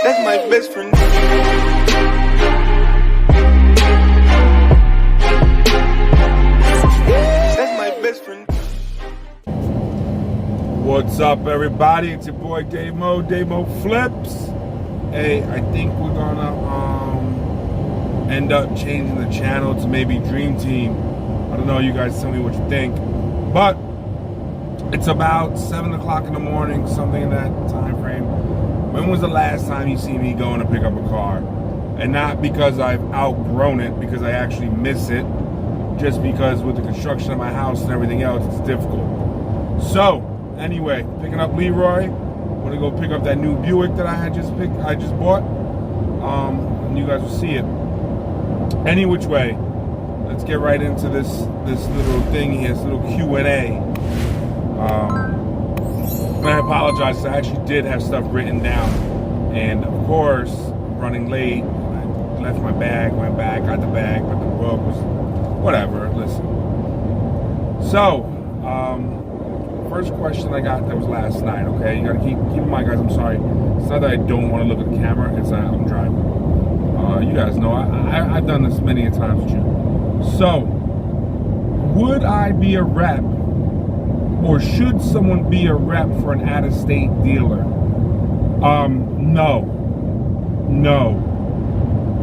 That's my best friend. That's my best friend. What's up, everybody? It's your boy Dave Mo Flips. Hey, I think we're gonna end up changing the channel to maybe Dream Team. I don't know, you guys tell me what you think. But it's about 7 o'clock in the morning, something in that time frame. When was the last time you see me going to pick up a car? And not because I've outgrown it, because I actually miss it, just because with the construction of my house and everything else, it's difficult. So, anyway, picking up Leroy. I'm gonna go pick up that new Buick that I just bought. And you guys will see it. Any which way, let's get right into this little thing here, this little Q&A. And I apologize, I actually did have stuff written down. And of course, running late, I left my bag, went back, got the bag, but the book was, whatever, listen. So, first question I got, that was last night, okay? You gotta keep in mind, guys, I'm sorry. It's not that I don't want to look at the camera, it's that I'm driving. You guys know, I've done this many a times with you. So, would I be a rep, or should someone be a rep for an out-of-state dealer? No.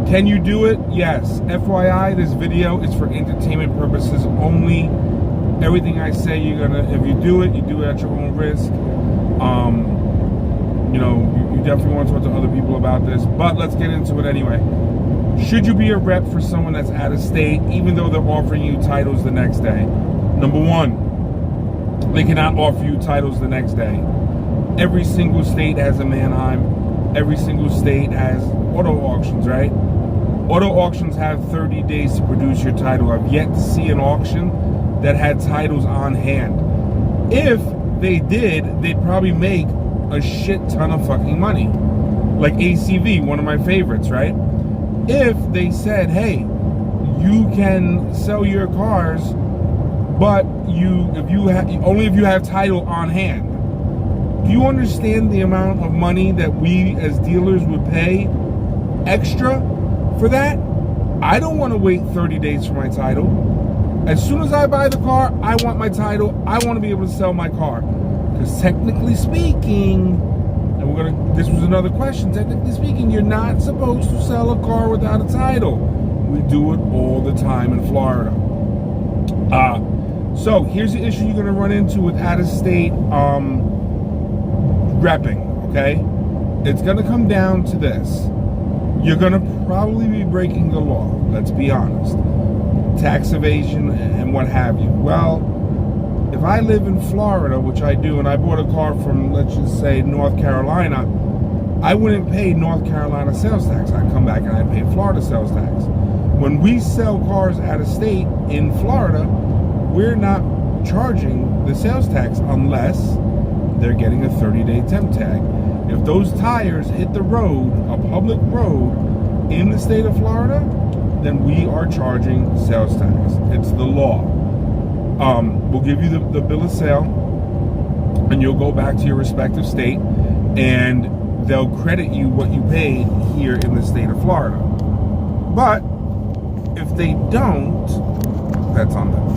Can you do it? Yes. FYI, this video is for entertainment purposes only. Everything I say, if you do it at your own risk. You know, you definitely want to talk to other people about this, but let's get into it anyway. Should you be a rep for someone that's out of state, even though they're offering you titles the next day? Number one, they cannot offer you titles the next day. Every single state has a Manheim. Every single state has auto auctions, right? Auto auctions have 30 days to produce your title. I've yet to see an auction that had titles on hand. If they did, they'd probably make a shit ton of fucking money. Like ACV, one of my favorites, right? If they said, hey, you can sell your cars, but only if you have title on hand. Do you understand the amount of money that we as dealers would pay extra for that? I don't want to wait 30 days for my title. As soon as I buy the car, I want my title. I want to be able to sell my car. Because technically speaking, and this was another question, technically speaking, you're not supposed to sell a car without a title. We do it all the time in Florida. So here's the issue you're going to run into with out-of-state repping, okay? It's going to come down to this. You're going to probably be breaking the law, let's be honest. Tax evasion and what have you. Well, if I live in Florida, which I do, and I bought a car from, let's just say, North Carolina, I wouldn't pay North Carolina sales tax. I'd come back and I'd pay Florida sales tax. When we sell cars out of state in Florida, we're not charging the sales tax unless they're getting a 30-day temp tag. If those tires hit the road, a public road in the state of Florida, then we are charging sales tax. It's the law. We'll give you the bill of sale, and you'll go back to your respective state, and they'll credit you what you paid here in the state of Florida. But if they don't, that's on them.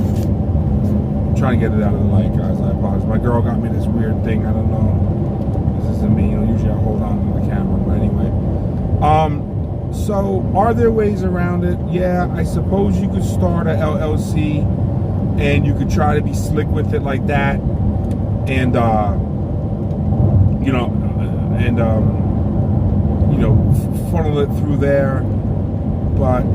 I'm trying to get it out of the light, guys. I apologize. My girl got me this weird thing. I don't know. This isn't me. Usually I hold on to the camera, but anyway. So are there ways around it? Yeah, I suppose you could start a LLC and you could try to be slick with it like that, and funnel it through there. But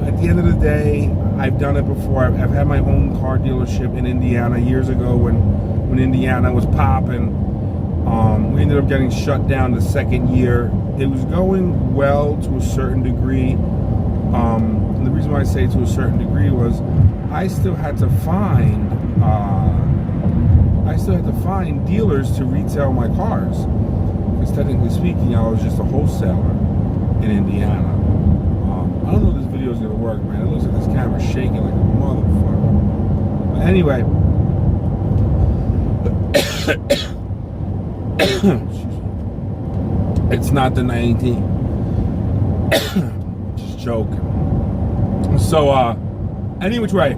at the end of the day, I've done it before. I've had my own car dealership in Indiana years ago when Indiana was popping. We ended up getting shut down the second year. It was going well to a certain degree. And the reason why I say to a certain degree was I still had to find dealers to retail my cars, because technically speaking, I was just a wholesaler in Indiana. I don't know if this video is gonna work, man. It looks like this camera's shaking like a motherfucker. But anyway, It's not the 19. Just joking. So, any which way.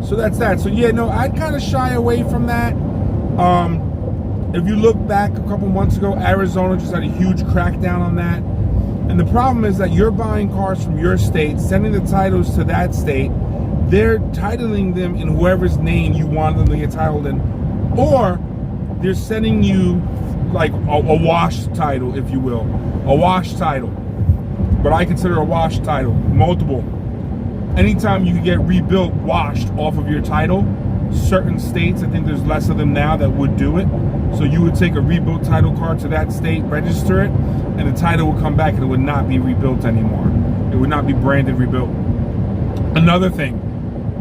So that's that. So yeah, no, I'd kind of shy away from that. If you look back a couple months ago, Arizona just had a huge crackdown on that. And the problem is that you're buying cars from your state, sending the titles to that state. They're titling them in whoever's name you want them to get titled in. Or they're sending you like a wash title, if you will. A wash title. But I consider a wash title multiple. Anytime you can get rebuilt, washed off of your title, certain states, I think there's less of them now that would do it. So you would take a rebuilt title card to that state, register it, and the title would come back and it would not be rebuilt anymore. It would not be branded rebuilt. Another thing,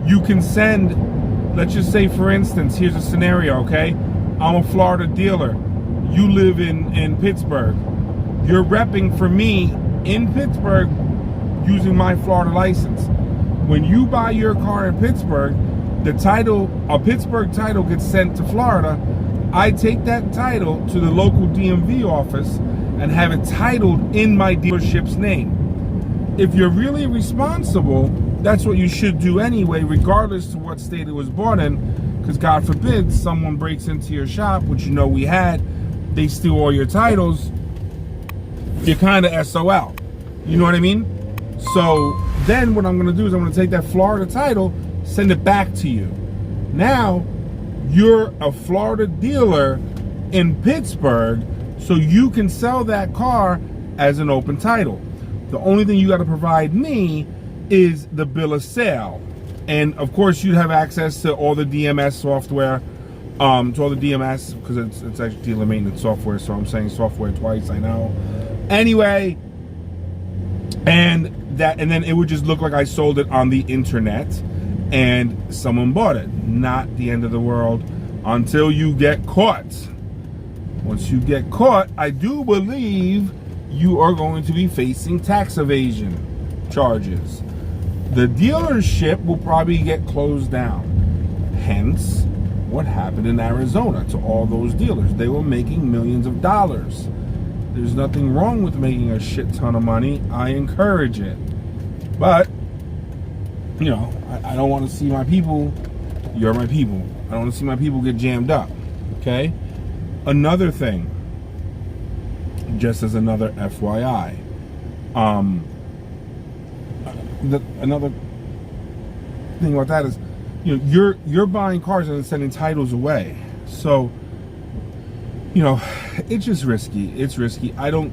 you can send, let's just say for instance, here's a scenario, okay? I'm a Florida dealer. You live in Pittsburgh. You're repping for me in Pittsburgh using my Florida license. When you buy your car in Pittsburgh, the title, a Pittsburgh title gets sent to Florida. I take that title to the local DMV office and have it titled in my dealership's name. If you're really responsible, that's what you should do anyway, regardless of what state it was bought in, because God forbid someone breaks into your shop, which you know we had, they steal all your titles, you're kind of SOL. You know what I mean? So then what I'm going to do is I'm going to take that Florida title, send it back to you. Now, you're a Florida dealer in Pittsburgh, so you can sell that car as an open title. The only thing you got to provide me is the bill of sale. And of course, you'd have access to all the DMS software, to all the DMS, because it's actually dealer maintenance software, so I'm saying software twice, I know. Anyway, and then it would just look like I sold it on the internet and someone bought it. Not the end of the world until you get caught. Once you get caught, I do believe you are going to be facing tax evasion charges. The dealership will probably get closed down. Hence, what happened in Arizona to all those dealers. They were making millions of dollars. There's nothing wrong with making a shit ton of money. I encourage it. But, you know, I don't want to see my people, you're my people. I don't want to see my people get jammed up, okay? Another thing, just as another FYI, another thing about that is, you know, you're buying cars and sending titles away. So, you know, it's just risky. It's risky. I don't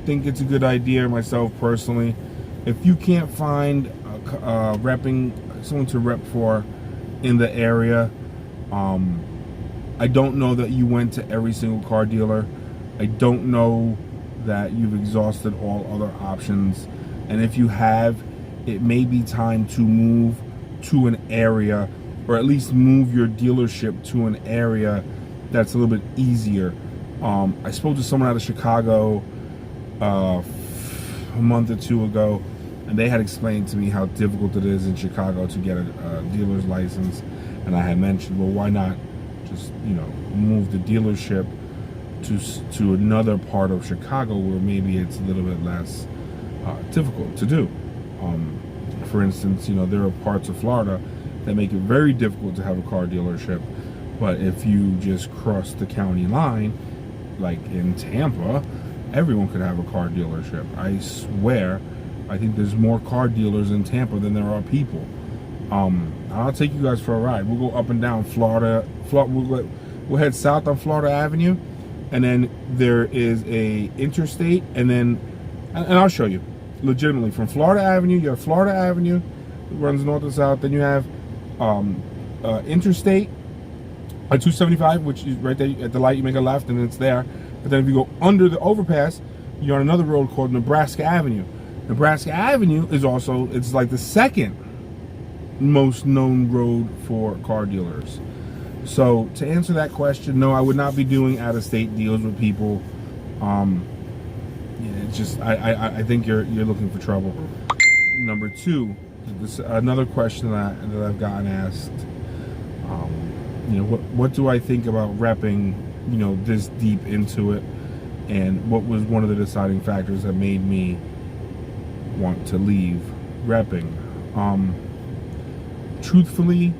think it's a good idea myself personally. If you can't find repping someone to rep for in the area, I don't know that you went to every single car dealer. I don't know that you've exhausted all other options. And if you have, it may be time to move to an area, or at least move your dealership to an area that's a little bit easier. I spoke to someone out of Chicago a month or two ago, and they had explained to me how difficult it is in Chicago to get a dealer's license. And I had mentioned, well, why not just, you know, move the dealership to another part of Chicago where maybe it's a little bit less difficult to do. For instance, you know, there are parts of Florida that make it very difficult to have a car dealership. But if you just cross the county line, like in Tampa, everyone could have a car dealership. I swear, I think there's more car dealers in Tampa than there are people. I'll take you guys for a ride. We'll go up and down Florida. We'll head south on Florida Avenue, and then there is a interstate, and I'll show you. Legitimately, from Florida Avenue, you have Florida Avenue, it runs north and south. Then you have interstate 275, which is right there at the light. You make a left, and it's there. But then if you go under the overpass, you're on another road called Nebraska Avenue. Nebraska Avenue is also, it's like the second most known road for car dealers. So to answer that question, no, I would not be doing out-of-state deals with people. Yeah, it's just, I think you're looking for trouble. Number two, this another question that I've gotten asked. You know, what do I think about repping, you know, this deep into it? and what was one of the deciding factors that made me want to leave repping. Truthfully,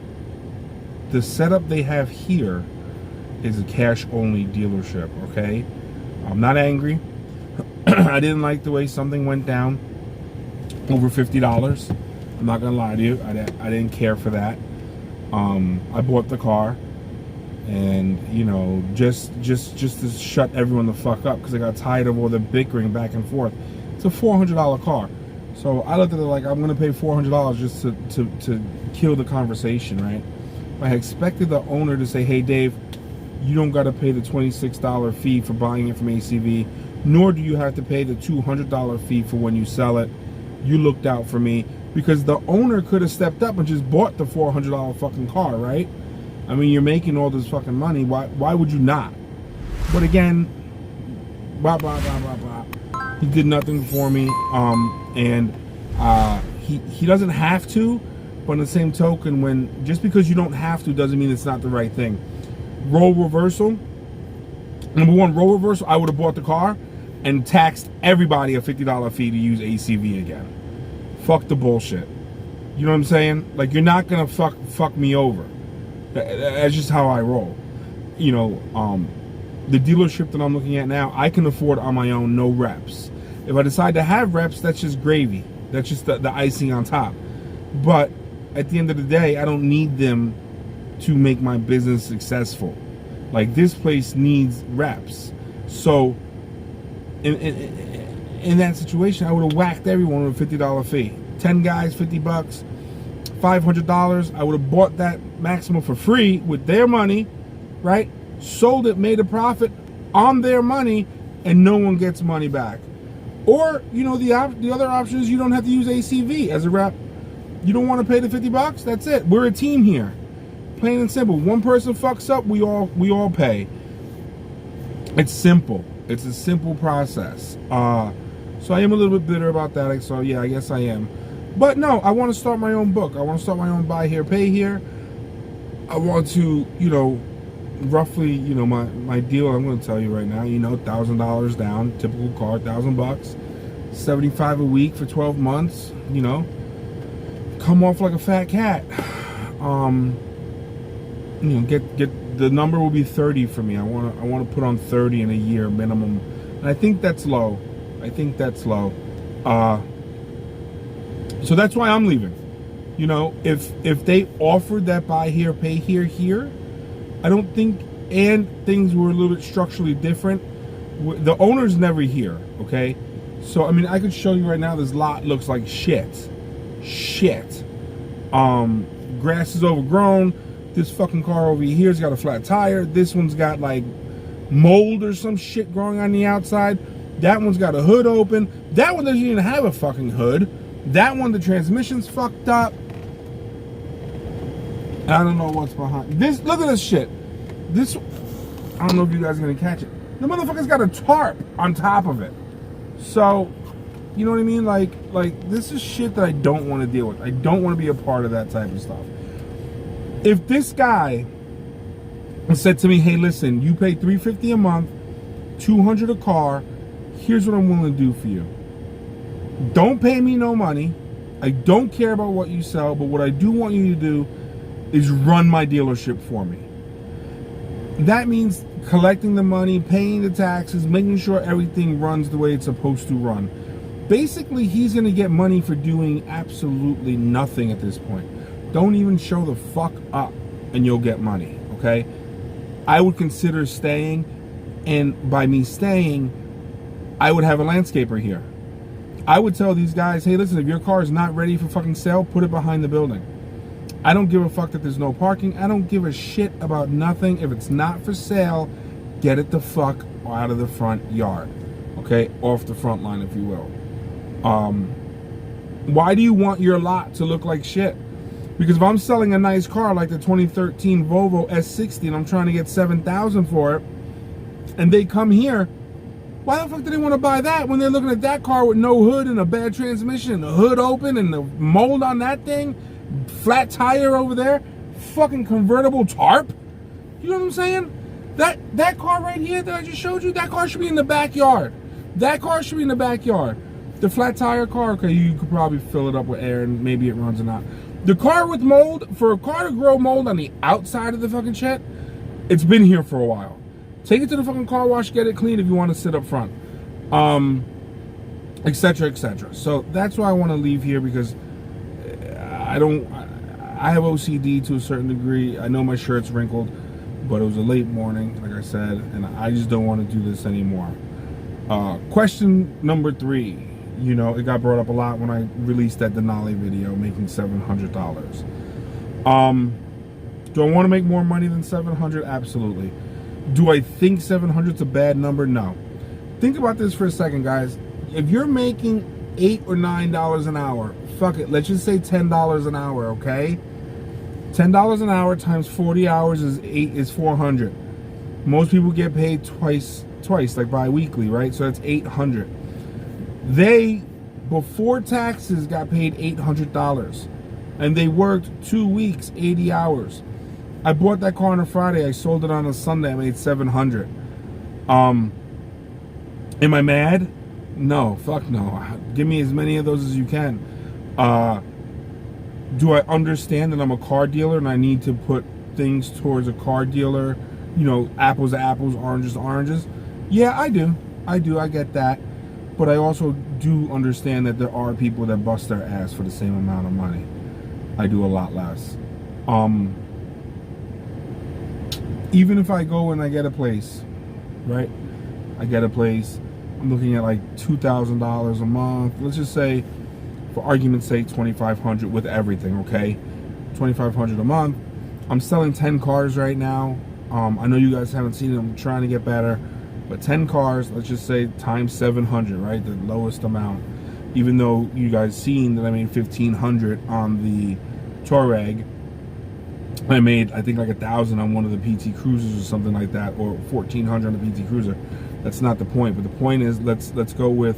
the setup they have here is a cash-only dealership, okay? I'm not angry. I didn't like the way something went down over $50. I'm not gonna lie to you. I didn't care for that. I bought the car, and you know, just to shut everyone the fuck up, because I got tired of all the bickering back and forth. It's a $400 car, so I looked at it like I'm gonna pay $400 just to kill the conversation, right? I expected the owner to say, "Hey, Dave, you don't got to pay the $26 fee for buying it from ACV, nor do you have to pay the $200 fee for when you sell it. You looked out for me," because the owner could have stepped up and just bought the $400 fucking car, right? I mean, you're making all this fucking money. Why would you not? But again, blah blah blah blah blah. He did nothing for me, and he doesn't have to. But on the same token, when just because you don't have to doesn't mean it's not the right thing. Role reversal. Number one, role reversal. I would have bought the car and taxed everybody a $50 fee to use ACV again. Fuck the bullshit. You know what I'm saying? Like, you're not gonna fuck me over. That's just how I roll. You know, the dealership that I'm looking at now, I can afford on my own, no reps. If I decide to have reps, that's just gravy. That's just the icing on top. But at the end of the day, I don't need them to make my business successful. Like, this place needs reps. So in that situation, I would have whacked everyone with a $50 fee. 10 guys, $50, $500. I would have bought that Maxima for free with their money, right? Sold it, made a profit on their money, and no one gets money back. Or, you know, the other option is you don't have to use ACV as a rep. You don't want to pay the $50? That's it. We're a team here. Plain and simple. One person fucks up, we all pay. It's simple. It's a simple process. So I am a little bit bitter about that. So yeah, I guess I am. But no, I want to start my own book. I want to start my own buy here, pay here. I want to, you know, roughly, you know, my deal, I'm going to tell you right now, you know, $1,000 down, typical car, $1,000, $75 a week for 12 months, you know, come off like a fat cat. You know, get the number will be 30 for me. I want to put on 30 in a year minimum, and I think that's low. So that's why I'm leaving. You know, if they offered that buy here, pay here, I don't think, and things were a little bit structurally different. The owner's never here, okay? So I mean, I could show you right now. This lot looks like shit. Grass is overgrown. This fucking car over here's got a flat tire. This one's got like mold or some shit growing on the outside. That one's got a hood open. That one doesn't even have a fucking hood. That one, the transmission's fucked up. I don't know what's behind this. Look at this shit. This, I don't know if you guys are gonna catch it. The motherfucker's got a tarp on top of it. So, you know what I mean? Like this is shit that I don't want to deal with. I don't want to be a part of that type of stuff. If this guy said to me, "Hey, listen, you pay $350 a month, $200 a car. Here's what I'm willing to do for you. Don't pay me no money. I don't care about what you sell, but what I do want you to do is run my dealership for me." That means collecting the money, paying the taxes, making sure everything runs the way it's supposed to run. Basically, he's going to get money for doing absolutely nothing at this point. Don't even show the fuck up and you'll get money, okay? I would consider staying, and by me staying, I would have a landscaper here. I would tell these guys, "Hey, listen, if your car is not ready for fucking sale, put it behind the building. I don't give a fuck that there's no parking. I don't give a shit about nothing. If it's not for sale, get it the fuck out of the front yard, okay? Off the front line, if you will." Why do you want your lot to look like shit? Because if I'm selling a nice car like the 2013 Volvo S60 and I'm trying to get $7,000 for it, and they come here, why the fuck do they want to buy that when they're looking at that car with no hood and a bad transmission and the hood open and the mold on that thing, flat tire over there, fucking convertible tarp? You know what I'm saying? That car right here that I just showed you, that car should be in the backyard. That car should be in the backyard. The flat tire car, okay, you could probably fill it up with air and maybe it runs or not. The car with mold, for a car to grow mold on the outside of the fucking shed, it's been here for a while. Take it to the fucking car wash, get it clean if you want to sit up front. Etc., etc. So that's why I want to leave here, because I have OCD to a certain degree. I know my shirt's wrinkled, but it was a late morning, like I said, and I just don't want to do this anymore. Question number 3. You know, it got brought up a lot when I released that Denali video, making $700. Do I want to make more money than $700? Absolutely. Do I think $700 is a bad number? No. Think about this for a second, guys. If you're making $8 or $9 an hour, fuck it, let's just say $10 an hour, okay? $10 an hour times 40 hours is 400. Most people get paid twice, like bi-weekly, right? So that's 800. They, before taxes, got paid $800, and they worked 2 weeks, 80 hours. I bought that car on a Friday. I sold it on a Sunday. I made $700. Am I mad? No, fuck no. Give me as many of those as you can. Do I understand that I'm a car dealer and I need to put things towards a car dealer? You know, apples to apples, oranges to oranges. Yeah, I do. I get that. But I also do understand that there are people that bust their ass for the same amount of money. I do a lot less. Even if I go and I get a place, right? I get a place. I'm looking at like $2,000 a month. Let's just say, for argument's sake, $2,500 with everything, okay? $2,500 a month. I'm selling 10 cars right now. I know you guys haven't seen it. I'm trying to get better. But 10 cars, let's just say times 700, right? The lowest amount. Even though you guys seen that I made $1,500 on the Touareg, I made, I think, like $1,000 on one of the PT Cruisers or something like that, or $1,400 on the PT Cruiser. That's not the point. But the point is, let's go with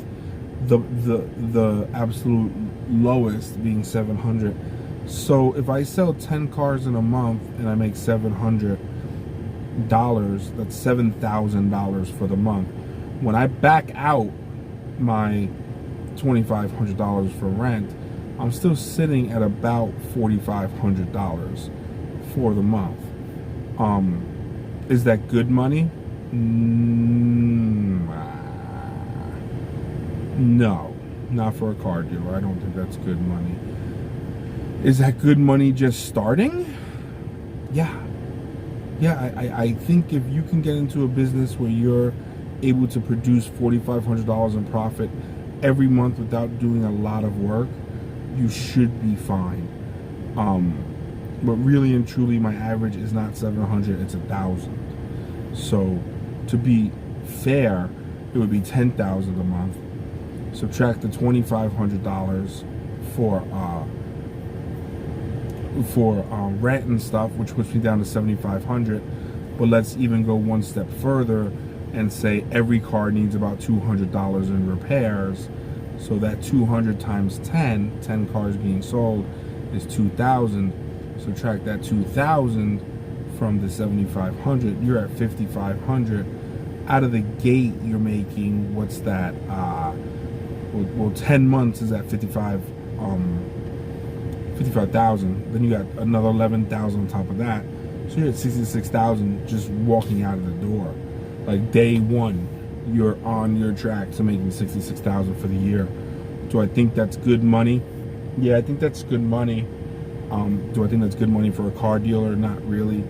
the absolute lowest being 700. So if I sell 10 cars in a month and I make $700, that's $7,000 for the month. When I back out my $2,500 for rent, I'm still sitting at about $4,500 for the month. Is that good money? No, not for a car dealer. I don't think that's good money. Is that good money just starting? Yeah, I think if you can get into a business where you're able to produce $4,500 in profit every month without doing a lot of work, you should be fine. But really and truly, my average is not 700, it's 1,000. So to be fair, it would be 10,000 a month. Subtract the $2,500 for rent and stuff, which puts me down to 7,500. But let's even go one step further and say every car needs about $200 in repairs. So that 200 times 10 cars being sold is 2,000. Subtract that 2,000 from the 7,500, you're at 5,500. Out of the gate, you're making, what's that? Well, 10 months is at 55,000. Then you got another 11,000 on top of that. So you're at 66,000 just walking out of the door. Like day one, you're on your track to making 66,000 for the year. Do I think that's good money? Yeah, I think that's good money. Do I think that's good money for a car dealer? Not really.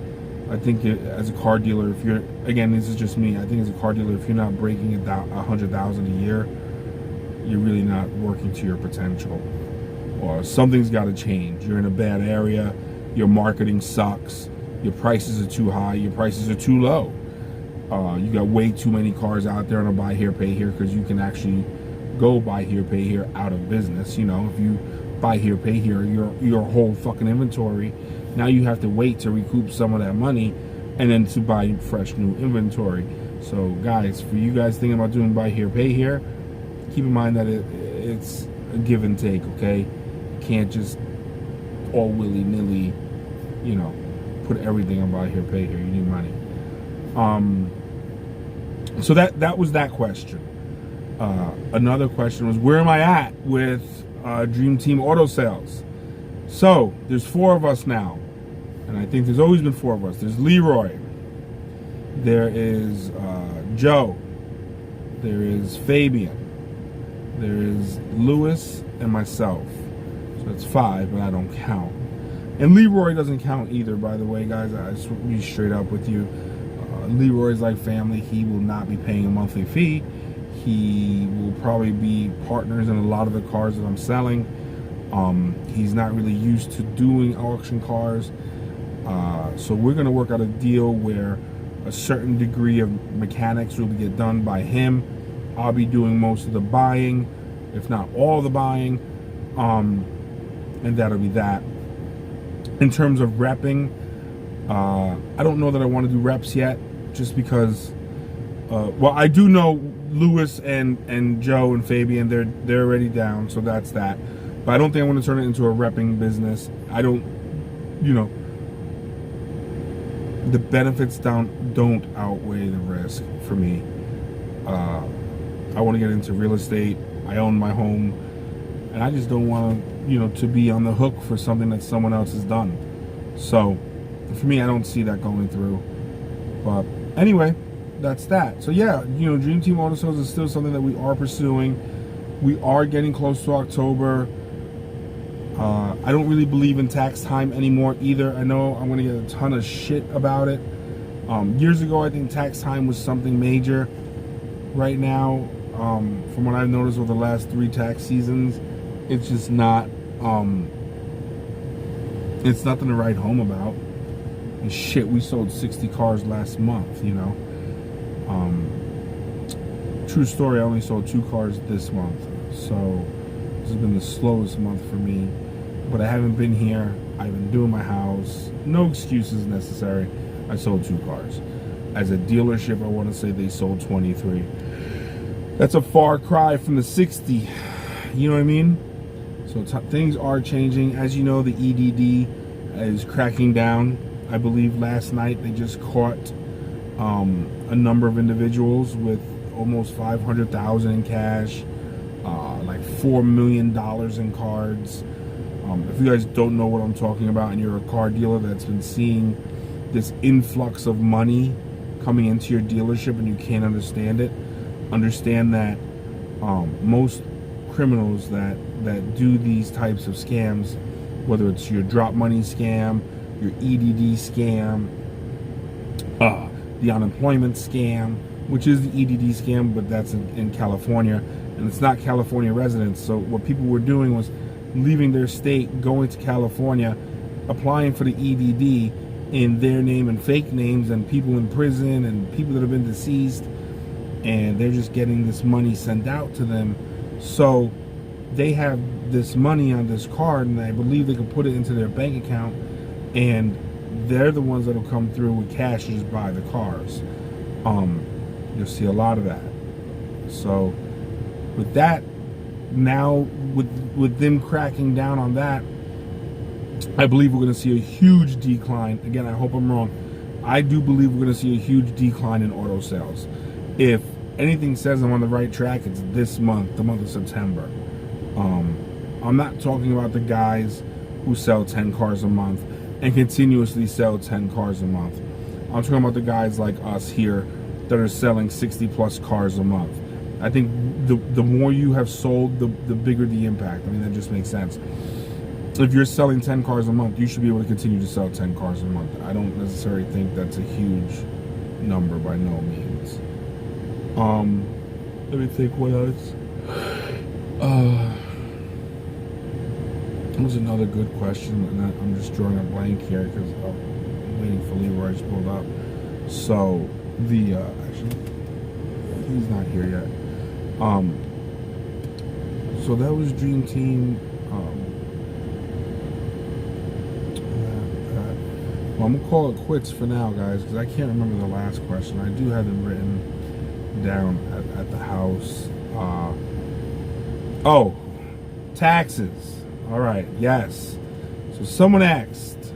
I think as a car dealer, if you're, again, this is just me, I think as a car dealer, if you're not breaking it down 100,000 a year, you're really not working to your potential. Or something's got to change. You're in a bad area, your marketing sucks, your prices are too high, your prices are too low. You got way too many cars out there on a buy here, pay here, because you can actually go buy here, pay here out of business. You know, if you buy here, pay here, your whole fucking inventory, now you have to wait to recoup some of that money and then to buy fresh new inventory. So guys, for you guys thinking about doing buy here, pay here, keep in mind that it's a give and take, okay? You can't just all willy-nilly, you know, put everything on buy here, pay here. You need money. So that was that question. Another question was, where am I at with Dream Team Auto Sales? So there's 4 of us now, and I think there's always been 4 of us. There's Leroy, there is Joe, there is Fabian, there is Lewis, and myself. So that's 5, but I don't count. And Leroy doesn't count either, by the way, guys. I just want to be straight up with you. Leroy's like family. He will not be paying a monthly fee. He will probably be partners in a lot of the cars that I'm selling. He's not really used to doing auction cars. So we're going to work out a deal where a certain degree of mechanics will get done by him. I'll be doing most of the buying, if not all the buying. And that'll be that. In terms of repping, I don't know that I want to do reps yet, just because, well, I do know Lewis and Joe and Fabian, they're already down, so that's that. But I don't think I want to turn it into a repping business. I don't, the benefits don't outweigh the risk for me. I want to get into real estate. I own my home, and I just don't want to, to be on the hook for something that someone else has done. So for me, I don't see that going through. But anyway, that's that. So yeah, Dream Team Auto Sales is still something that we are pursuing. We are getting close to October. I don't really believe in tax time anymore either. I know I'm going to get a ton of shit about it. Years ago, I think tax time was something major. Right now, from what I've noticed over the last 3 tax seasons, it's just not, it's nothing to write home about. And shit, we sold 60 cars last month, True story, I only sold 2 cars this month. So this has been the slowest month for me. But I haven't been here. I've been doing my house. No excuses necessary. I sold 2 cars. As a dealership, I want to say they sold 23. That's a far cry from the 60. You know what I mean? So things are changing. As you know, the EDD is cracking down. I believe last night they just caught a number of individuals with almost $500,000 in cash, like $4 million in cards. If you guys don't know what I'm talking about and you're a car dealer that's been seeing this influx of money coming into your dealership and you can't understand it, understand that most criminals that do these types of scams, whether it's your drop money scam, your EDD scam, the unemployment scam, which is the EDD scam, but that's in California, and it's not California residents. So what people were doing was leaving their state, going to California, applying for the EDD in their name and fake names, and people in prison and people that have been deceased, and they're just getting this money sent out to them. So they have this money on this card, and I believe they can put it into their bank account, and they're the ones that will come through with cash and just buy the cars. You'll see a lot of that. So with that, now with them cracking down on that, I believe we're going to see a huge decline. Again, I hope I'm wrong. I do believe we're going to see a huge decline in auto sales. If anything says I'm on the right track, it's this month, the month of September. I'm not talking about the guys who sell 10 cars a month and continuously sell 10 cars a month. I'm talking about the guys like us here that are selling 60 plus cars a month. I think the more you have sold, the bigger the impact. I mean, that just makes sense. If you're selling 10 cars a month, you should be able to continue to sell 10 cars a month. I don't necessarily think that's a huge number by no means. Let me think what else. That was another good question, and I'm just drawing a blank here because I'm waiting for Leroy to pull up. So actually, he's not here yet. So that was Dream Team. Well, I'm gonna call it quits for now, guys, because I can't remember the last question. I do have them written down at the house. Oh, taxes. All right, yes. So someone asked.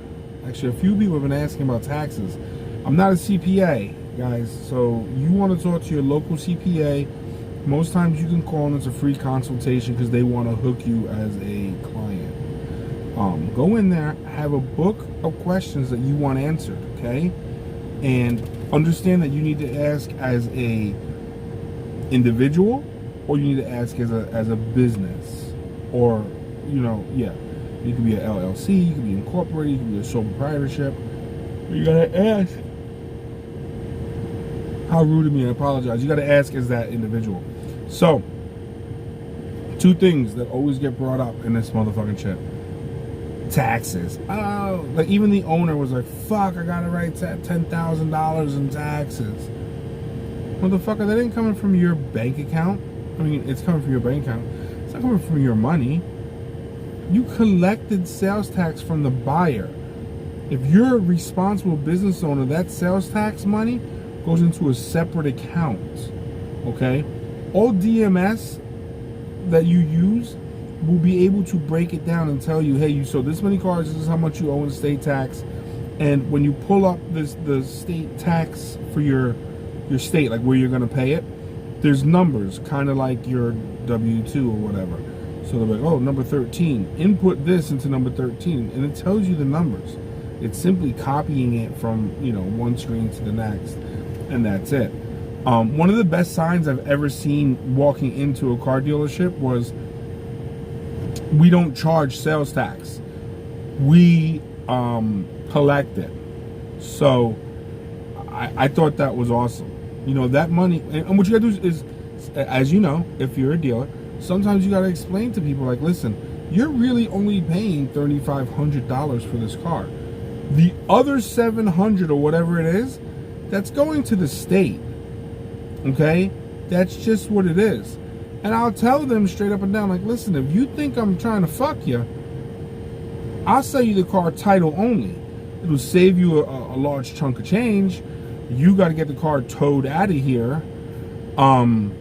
Actually, a few people have been asking about taxes. I'm not a CPA. guys. So you want to talk to your local CPA. Most times you can call and it's a free consultation because they want to hook you as a client. Go in there, have a book of questions that you want answered, okay? And understand that you need to ask as a individual, or you need to ask as a business, or you could be an LLC, you could be incorporated, you could be a sole proprietorship. You gotta ask. How rude of me! I apologize. You gotta ask as that individual. So, two things that always get brought up in this motherfucking shit. Taxes. Oh, like even the owner was like, fuck, I gotta write $10,000 in taxes. Motherfucker, that ain't coming from your bank account. I mean, it's coming from your bank account. It's not coming from your money. You collected sales tax from the buyer. If you're a responsible business owner, that sales tax money goes into a separate account. Okay? All DMS that you use will be able to break it down and tell you, hey, you sold this many cars, this is how much you owe in state tax. And when you pull up the state tax for your state, like where you're going to pay it, there's numbers, kind of like your W-2 or whatever. So they're like, oh, number 13, input this into number 13, and it tells you the numbers. It's simply copying it from, one screen to the next, and that's it. One of the best signs I've ever seen walking into a car dealership was, we don't charge sales tax. We collect it. So I thought that was awesome. That money, and what you gotta do is, as you know, if you're a dealer, sometimes you gotta explain to people, like, listen, you're really only paying $3,500 for this car. The other $700 or whatever it is, that's going to the state. Okay? That's just what it is. And I'll tell them straight up and down, like, listen, if you think I'm trying to fuck you, I'll sell you the car title only. It'll save you a large chunk of change. You got to get the car towed out of here. And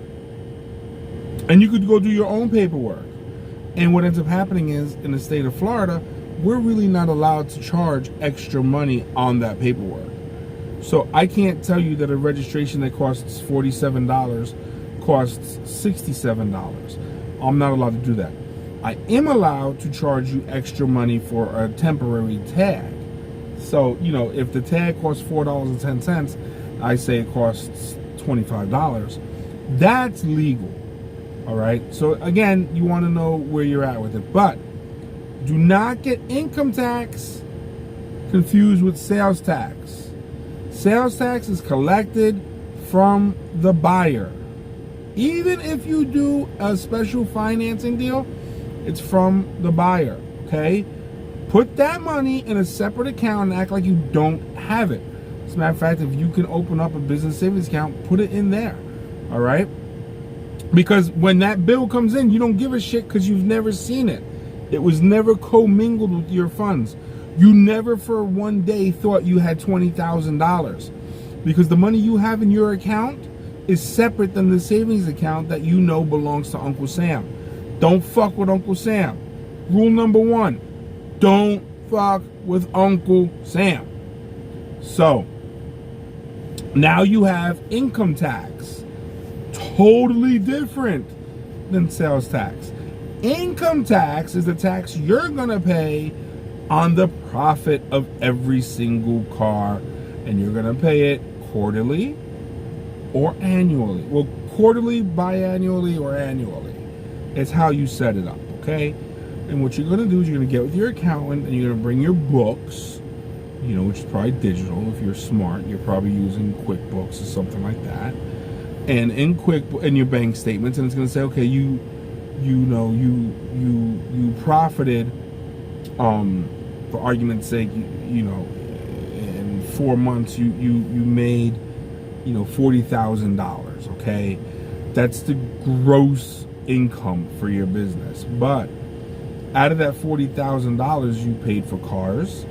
you could go do your own paperwork. And what ends up happening is, in the state of Florida, we're really not allowed to charge extra money on that paperwork. So I can't tell you that a registration that costs $47 costs $67. I'm not allowed to do that. I am allowed to charge you extra money for a temporary tag. So, if the tag costs $4.10, I say it costs $25. That's legal. All right. So again, you want to know where you're at with it, but do not get income tax confused with sales tax. Sales tax is collected from the buyer. Even if you do a special financing deal, it's from the buyer, okay? Put that money in a separate account and act like you don't have it. As a matter of fact, if you can open up a business savings account, put it in there, all right? Because when that bill comes in, you don't give a shit because you've never seen it. It was never commingled with your funds. You never for one day thought you had $20,000 because the money you have in your account is separate than the savings account that you know belongs to Uncle Sam. Don't fuck with Uncle Sam. Rule number 1, don't fuck with Uncle Sam. So, now you have income tax. Totally different than sales tax. Income tax is the tax you're gonna pay on the profit of every single car, and you're gonna pay it quarterly or annually. Well, quarterly, biannually, or annually. It's how you set it up, okay? And what you're gonna do is you're gonna get with your accountant and you're gonna bring your books, which is probably digital. If you're smart, you're probably using QuickBooks or something like that. And in your bank statements, and it's gonna say, okay, you profited, for argument's sake, in 4 months you made, $40,000, okay? That's the gross income for your business. But out of that $40,000, you paid for cars,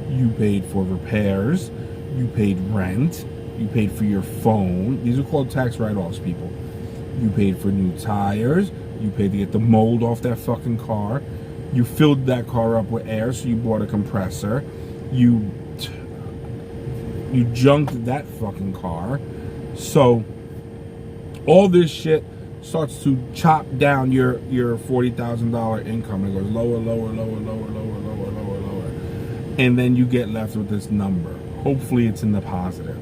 you paid for repairs, you paid rent, you paid for your phone. These are called tax write-offs, people. You paid for new tires, you paid to get the mold off that fucking car, you filled that car up with air, so you bought a compressor, You junked that fucking car. So all this shit starts to chop down your $40,000 income. It goes lower, lower, lower, lower, lower, lower, lower, lower. And then you get left with this number. Hopefully it's in the positive.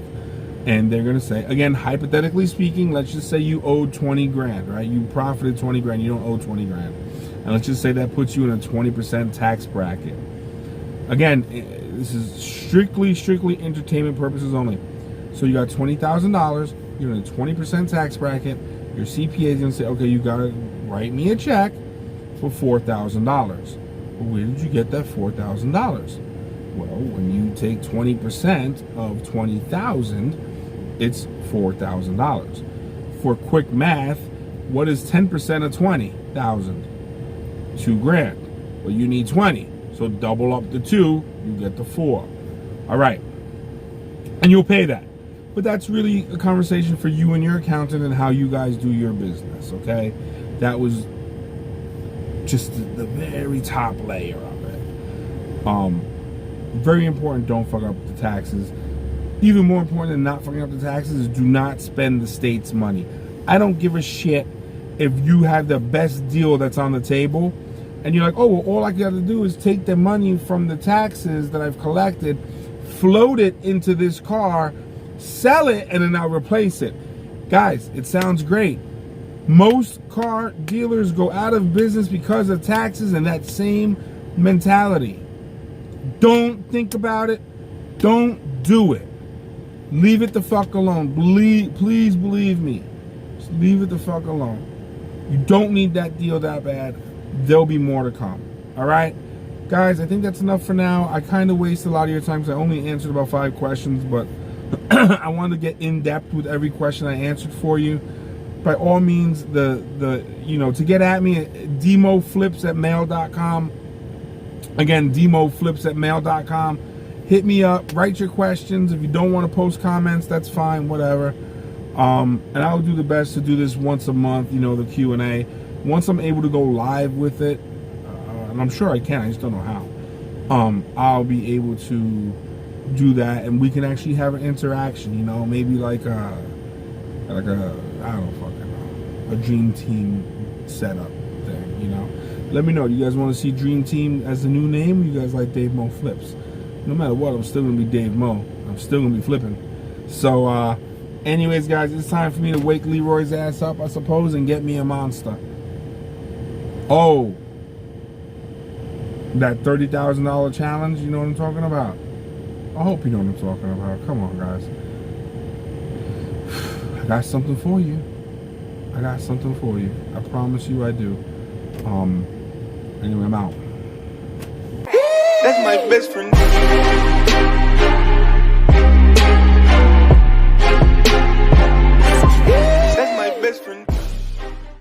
And they're going to say, again, hypothetically speaking, let's just say you owed 20 grand, right? You profited 20 grand, you don't owe 20 grand. And let's just say that puts you in a 20% tax bracket. Again, this is strictly entertainment purposes only. So you got $20,000, you're in a 20% tax bracket. Your CPA is going to say, okay, you got to write me a check for $4,000. Well, where did you get that $4,000? Well, when you take 20% of 20,000, it's $4,000. For quick math, what is 10% of 20,000? 2 grand. Well, you need 20. So double up the 2, you get the 4. All right. And you'll pay that. But that's really a conversation for you and your accountant and how you guys do your business, okay? That was just the very top layer of it. Very important, don't fuck up the taxes. Even more important than not fucking up the taxes is do not spend the state's money. I don't give a shit if you have the best deal that's on the table and you're like, oh, well, all I got to do is take the money from the taxes that I've collected, float it into this car, sell it, and then I'll replace it. Guys, it sounds great. Most car dealers go out of business because of taxes and that same mentality. Don't think about it. Don't do it. Leave it the fuck alone. Please believe me. Just leave it the fuck alone. You don't need that deal that bad. There'll be more to come. All right? Guys, I think that's enough for now. I kind of wasted a lot of your time because I only answered about 5 questions, but I wanted to get in depth with every question I answered for you. By all means, to get at me, demoflips@mail.com. Again, demoflips@mail.com. Hit me up, write your questions. If you don't want to post comments, that's fine, whatever. And I'll do the best to do this once a month, the Q&A. Once I'm able to go live with it, and I'm sure I can, I just don't know how, I'll be able to do that, and we can actually have an interaction, maybe like a I don't fucking know, a dream team setup thing, Let me know. Do you guys want to see Dream Team as the new name? Or you guys like Dave Mo Flips? No matter what, I'm still gonna be Dave Mo. I'm still gonna be flipping. So, anyways, guys, it's time for me to wake Leroy's ass up, I suppose, and get me a monster. Oh, that $30,000 challenge. You know what I'm talking about? I hope you know what I'm talking about. Come on, guys. I got something for you. I promise you I do. Anyway, I'm out. That's my best friend.